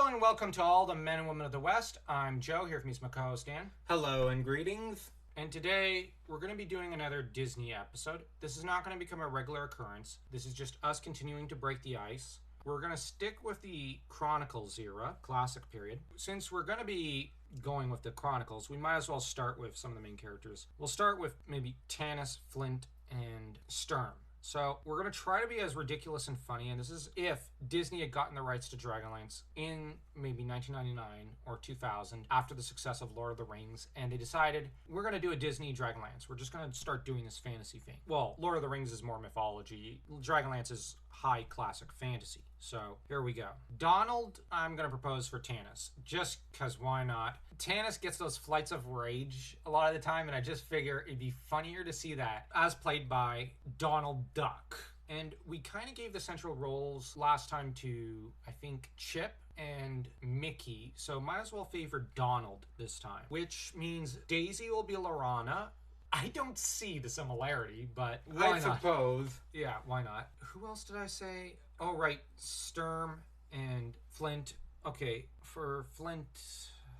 Hello and welcome to all the men and women of the West. I'm Joe, here with me is my co-host Dan. Hello and greetings. And today we're going to be doing another Disney episode. This is not going to become a regular occurrence. This is just us continuing to break the ice. We're going to stick with the Chronicles era, classic period. Since we're going to be going with the Chronicles, we might as well start with some of the main characters. We'll start with maybe Tanis, Flint, and Sturm. So we're going to try to be as ridiculous and funny, and this is if Disney had gotten the rights to Dragonlance in maybe 1999 or 2000 after the success of Lord of the Rings, and they decided, we're going to do a Disney Dragonlance. We're just going to start doing this fantasy thing. Well, Lord of the Rings is more mythology. Dragonlance is high classic fantasy. So here we go. Donald, I'm going to propose for Tanis, just because why not? Tanis gets those flights of rage a lot of the time, and I just figure it'd be funnier to see that as played by Donald Duck. And we kind of gave the central roles last time to, I think, Chip and Mickey, so might as well favor Donald this time, which means Daisy will be Lorana. I don't see the similarity, but why not? I suppose. Yeah, why not? Who else did I say? Oh, right. Sturm and Flint. Okay, for Flint...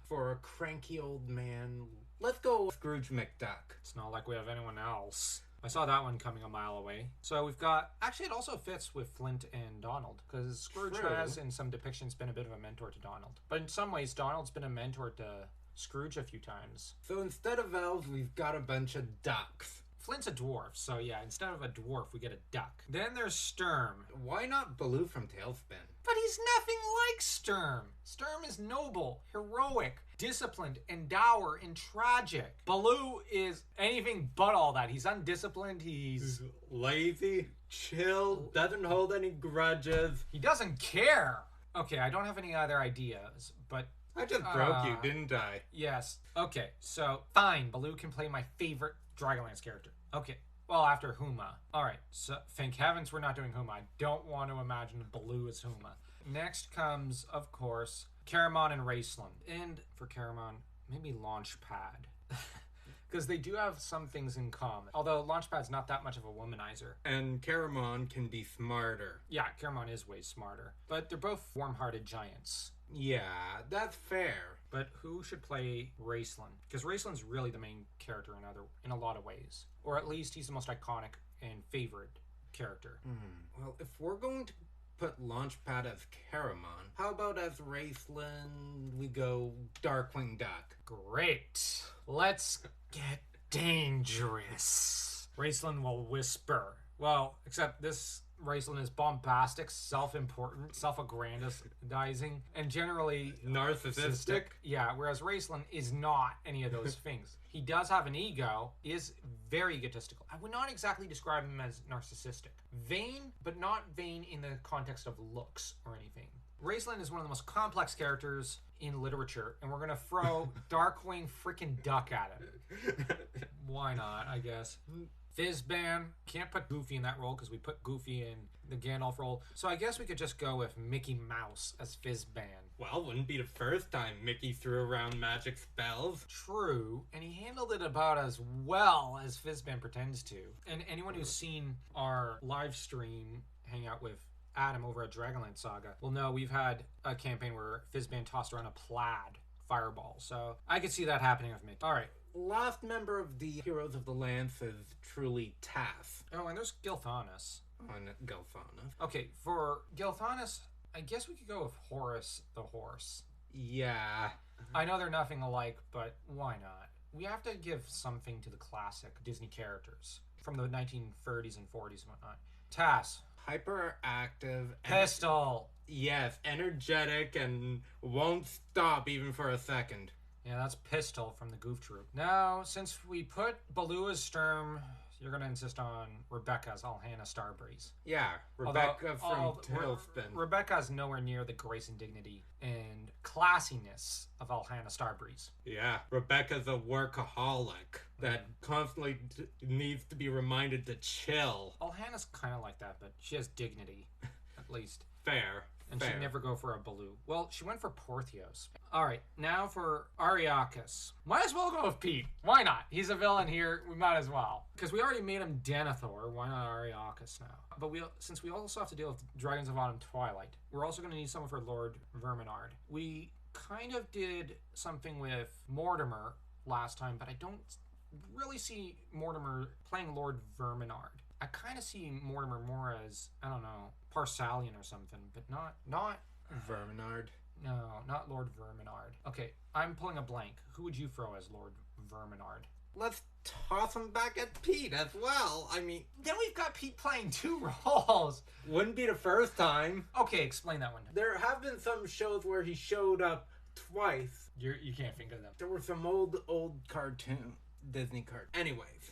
For a cranky old man, let's go with Scrooge McDuck. It's not like we have anyone else. I saw that one coming a mile away. So we've got... Actually, it also fits with Flint and Donald, because Scrooge has, in some depictions, been a bit of a mentor to Donald. But in some ways, Donald's been a mentor to Scrooge a few times. So instead of elves, we've got a bunch of ducks. Flint's a dwarf, so yeah, instead of a dwarf, we get a duck. Then there's Sturm. Why not Baloo from Tailspin? But he's nothing like Sturm. Sturm is noble, heroic, disciplined, and dour, and tragic. Baloo is anything but all that. He's undisciplined, he's... lazy, chill, doesn't hold any grudges. He doesn't care. Okay, I don't have any other ideas, but... I just broke you, didn't I? Yes. Okay, so fine. Baloo can play my favorite Dragonlance character. Okay. Well, after Huma. Alright, so thank heavens we're not doing Huma. I don't want to imagine Baloo as Huma. Next comes, of course, Caramon and Raceland. And for Caramon, maybe Launchpad. Because they do have some things in common. Although Launchpad's not that much of a womanizer. And Caramon can be smarter. Yeah, Caramon is way smarter. But they're both warm-hearted giants. Yeah, that's fair. But who should play Raceland? Because Raceland's really the main character in a lot of ways. Or at least he's the most iconic and favorite character. Well, if we're going to put Launchpad as Caramon, how about as Raceland we go Darkwing Duck? Great. Let's get dangerous. Raceland will whisper. Well, except this Raceland is bombastic, self-important, self-aggrandizing, and generally... narcissistic? Yeah, whereas Raceland is not any of those things. He does have an ego, is very egotistical. I would not exactly describe him as narcissistic. Vain, but not vain in the context of looks or anything. Raceland is one of the most complex characters in literature, and we're going to throw Darkwing freaking Duck at him. Why not, I guess. Fizban. Can't put Goofy in that role because we put Goofy in the Gandalf role. So I guess we could just go with Mickey Mouse as Fizban. Well, wouldn't be the first time Mickey threw around magic spells. True, and he handled it about as well as Fizban pretends to. And anyone who's seen our live stream hang out with Adam over at Dragonlance Saga will know we've had a campaign where Fizban tossed around a plaid fireball. So I could see that happening with Mickey. All right. Last member of the Heroes of the Lance is truly Taff. Oh, and there's Gilthanas. On Gilthanas. Okay, for Gilthanas, I guess we could go with Horace the Horse. Yeah. I know they're nothing alike, but why not? We have to give something to the classic Disney characters from the 1930s and 40s and whatnot. Tass. Hyperactive. Pistol. Yes, energetic and won't stop even for a second. Yeah, that's Pistol from the Goof Troop. Now, since we put Baloo as Sturm, you're going to insist on Rebecca as Alhannah Starbreeze. Yeah, Rebecca from Tailspin. Rebecca's nowhere near the grace and dignity and classiness of Alhannah Starbreeze. Yeah, Rebecca's a workaholic that constantly needs to be reminded to chill. Alhannah's kind of like that, but she has dignity, at least. Fair. And Fair. she'd never go for a Baloo. Well, she went for Porthios. All right, now for Ariakis. Might as well go with Pete. Why not? He's a villain here. We might as well. Because we already made him Denethor. Why not Ariakis now? But since we also have to deal with Dragons of Autumn Twilight, we're also going to need someone for Lord Verminard. We kind of did something with Mortimer last time, but I don't really see Mortimer playing Lord Verminard. I kind of see Mortimer more as, I don't know, Parsalian or something, but not Verminard. No, not Lord Verminard. Okay, I'm pulling a blank. Who would you throw as Lord Verminard? Let's toss him back at Pete as well. I mean, Then we've got Pete playing 2 roles. wouldn't be the first time. Okay, explain that one. There have been some shows where he showed up twice. You can't think of them. There were some old cartoon Disney cartoons. Anyways,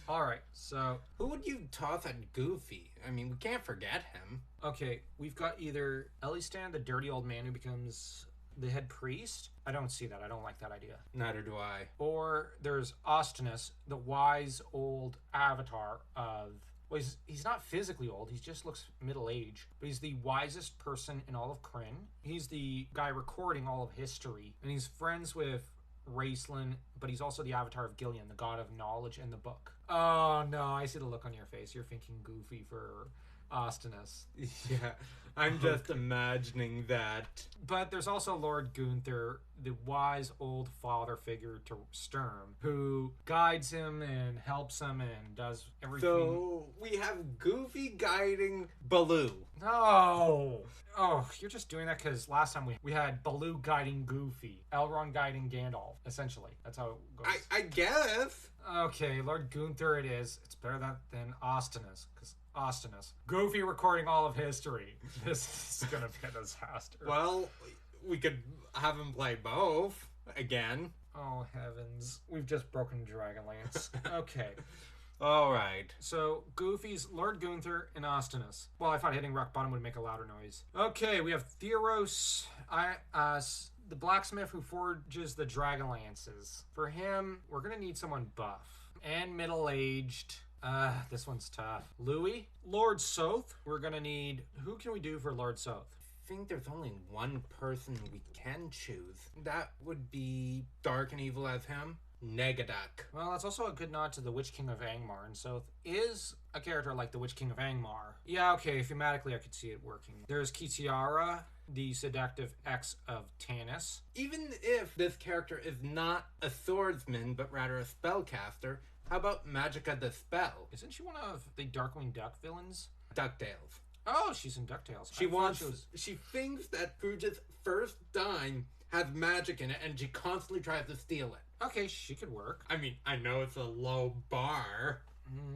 All right, so who would you toss at Goofy? I mean, we can't forget him. okay, we've got either Elistan, the dirty old man who becomes the head priest. I don't see that. I don't like that idea. Neither do I. Or there's Ostinus, the wise old avatar of... Well, he's not physically old. He just looks middle-aged. But he's the wisest person in all of Krynn. He's the guy recording all of history. And he's friends with Raceland, but he's also the avatar of Gillian, the god of knowledge and the book. Oh, no. I see the look on your face. You're thinking Goofy for Ostinus. Yeah, I'm just imagining that. But there's also Lord Gunther, the wise old father figure to Sturm, who guides him and helps him and does everything. So we have Goofy guiding Baloo. No! Oh, you're just doing that because last time we had Baloo guiding Goofy, Elrond guiding Gandalf, essentially. That's how it goes. I guess. Okay, Lord Gunther it is. It's better than Ostinus, because Ostinus. Goofy recording all of history. This is gonna be a disaster. Well, we could have him play both again. Oh, heavens. We've just broken Dragonlance. Okay. All right. So, Goofy's Lord Gunther and Ostinus. Well, I thought hitting rock bottom would make a louder noise. Okay, we have Theros, the blacksmith who forges the Dragonlances. For him, we're going to need someone buff and middle-aged. This one's tough. Louis. Lord Soth. We're going to need... Who can we do for Lord Soth? I think there's only one person we can choose. That would be Dark and Evil as him. Negadak. Well, that's also a good nod to the Witch King of Angmar, and Soth is a character like the Witch King of Angmar. Yeah, okay, thematically I could see it working. There's Kitiara, the seductive ex of Tanis. Even if this character is not a swordsman, but rather a spellcaster, how about Magica the Spell? Isn't she one of the Darkwing Duck villains? DuckTales. Oh, she's in DuckTales. She thinks that Fuji's first dime has magic in it, and she constantly tries to steal it. Okay, she could work. I mean, I know it's a low bar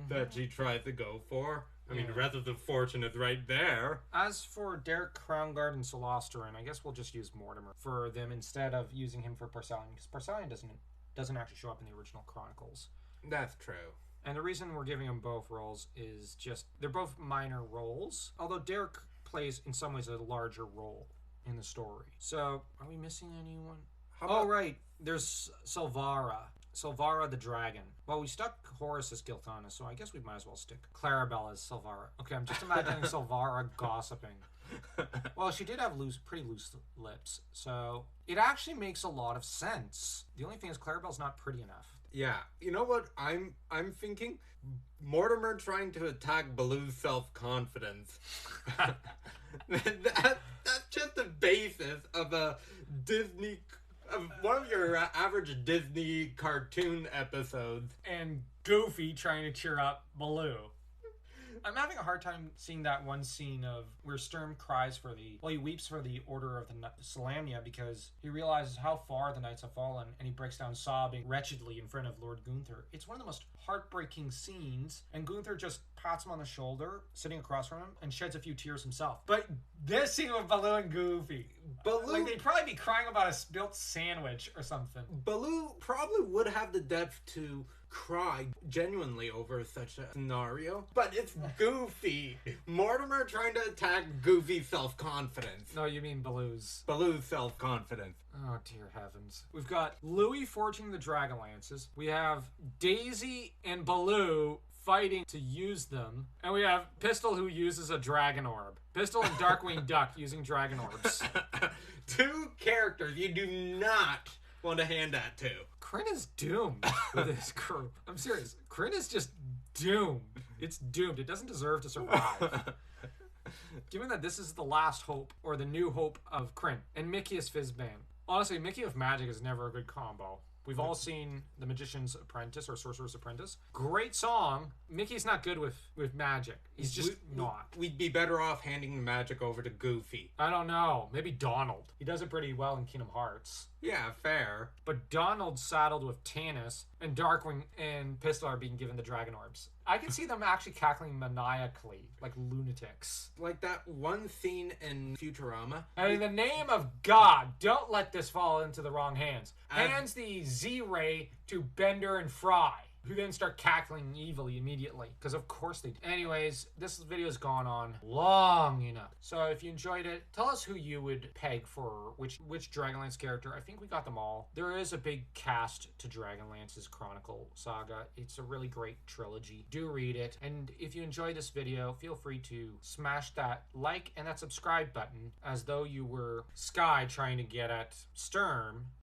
that she tries to go for. I mean, the rest of the fortune is right there. As for Derek Crownguard and Solosterin, I guess we'll just use Mortimer for them instead of using him for Parsalian, because Parsalian doesn't actually show up in the original Chronicles. That's true. And the reason we're giving them both roles is just they're both minor roles, although Derek plays in some ways a larger role in the story. So, are we missing anyone? Oh, right. There's Silvara the dragon. Well, we stuck Horus as Gilthana, so I guess we might as well stick Clarabelle as Silvara. Okay, I'm just imagining Silvara gossiping. Well, she did have pretty loose lips, so it actually makes a lot of sense. The only thing is Clarabelle's not pretty enough. Yeah, you know what I'm thinking? Mortimer trying to attack Baloo's self-confidence. That's just the basis of a one of your average Disney cartoon episodes. And Goofy trying to cheer up Baloo. I'm having a hard time seeing that one scene of where Sturm cries he weeps for the Order of the Salamnia because he realizes how far the knights have fallen, and he breaks down sobbing wretchedly in front of Lord Gunther. It's one of the most heartbreaking scenes, and Gunther just pats him on the shoulder, sitting across from him, and sheds a few tears himself. But this scene with Baloo and Goofy, they'd probably be crying about a spilt sandwich or something. Baloo probably would have the depth to cry genuinely over such a scenario, but it's Goofy. Mortimer trying to attack Goofy's self-confidence. No, you mean Baloo's self-confidence. Oh, dear heavens. We've got Louis forging the Dragonlances. We have Daisy and Baloo fighting to use them. And we have Pistol, who uses a dragon orb. Pistol and Darkwing Duck using dragon orbs. Two characters you do not want to hand that to. Krynn is doomed with his crew. I'm serious. Krynn is just doomed. It's doomed. It doesn't deserve to survive. Given that this is the last hope, or the new hope of Krynn, and Mickey is Fizzbang. Honestly, Mickey with magic is never a good combo. We've all seen The Magician's Apprentice or Sorcerer's Apprentice. Great song. Mickey's not good with magic. He's just not. We'd be better off handing the magic over to Goofy. I don't know. Maybe Donald. He does it pretty well in Kingdom Hearts. Yeah, fair. But Donald's saddled with Tannis, and Darkwing and Pistol are being given the dragon orbs. I can see them actually cackling maniacally, like lunatics. Like that one scene in Futurama. And in the name of God, don't let this fall into the wrong hands. Hands the Z-Ray to Bender and Fry, who then start cackling evilly immediately. Because of course they do. Anyways, this video's gone on long enough. So if you enjoyed it, tell us who you would peg for which Dragonlance character. I think we got them all. There is a big cast to Dragonlance's Chronicle saga. It's a really great trilogy. Do read it. And if you enjoyed this video, feel free to smash that like and that subscribe button as though you were Sky trying to get at Sturm